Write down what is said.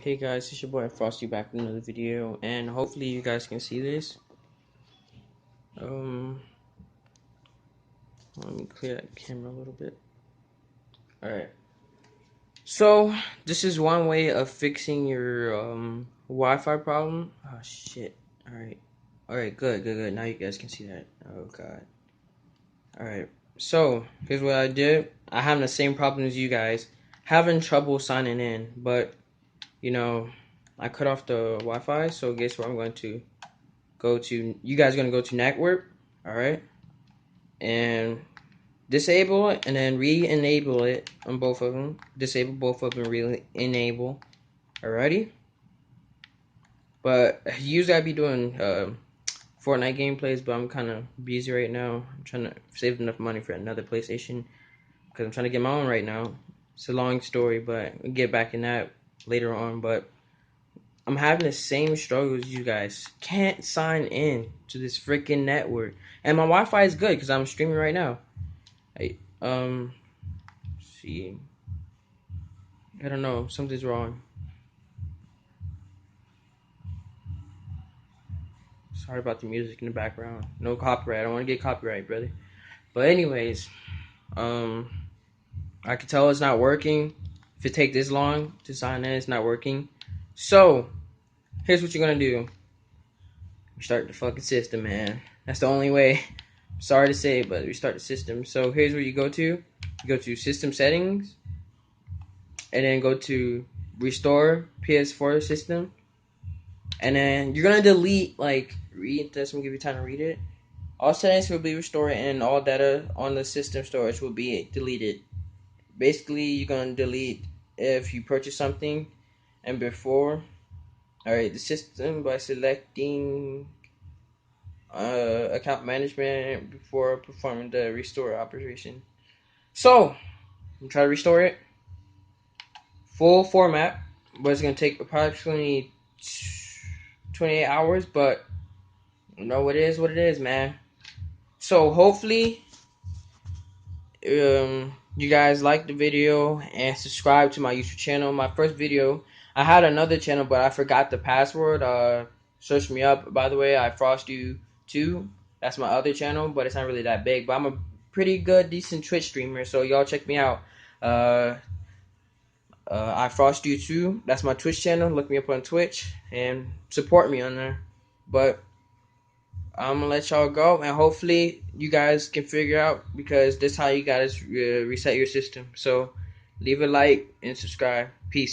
Hey guys, it's your boy Frosty back with another video, and hopefully you guys can see this. Let me clear that camera a little bit. Alright. So this is one way of fixing your Wi-Fi problem. Oh shit. Alright, good. Now you guys can see that. Oh god. Alright. So here's what I did. I have the same problem as you guys. Having trouble signing in, but you know, I cut off the Wi-Fi, so guess what I'm going to go to. You guys are going to go to network, all right, and disable it, and then re-enable it on both of them. Disable both of them, re-enable. Alrighty, but you usually I be doing Fortnite gameplays, but I'm kind of busy right now. I'm trying to save enough money for another PlayStation because I'm trying to get my own right now. It's a long story, but we'll get back in that later on. But I'm having the same struggles as you guys. Can't sign in to this freaking network. And my Wi-Fi is good because I'm streaming right now. See. I don't know. Something's wrong. Sorry about the music in the background. No copyright. I don't want to get copyright, brother. But anyways, I can tell it's not working. If it take this long to sign in, it's not working. So, here's what you're gonna do. Restart the fucking system, man. That's the only way. Sorry to say, but restart the system. So here's where you go to. You go to system settings, and then go to restore PS4 system, and then you're gonna delete read. That's gonna give you time to read it. All settings will be restored, and all data on the system storage will be deleted. Basically, you're gonna delete if you purchase something, and before. All right, the system by selecting account management before performing the restore operation. So, I'm trying to restore it. Full format, but it's going to take approximately 28 hours, but you know what it is, man. So, hopefully, you guys like the video and subscribe to my YouTube channel. My first video, I had another channel, but I forgot the password. Search me up, by the way. I Frost You 2. That's my other channel, but it's not really that big. But I'm a pretty good, decent Twitch streamer, so y'all check me out. I Frost You 2. That's my Twitch channel. Look me up on Twitch and support me on there. But I'm gonna let y'all go, and hopefully you guys can figure out, because this is how you guys reset your system. So leave a like and subscribe. Peace.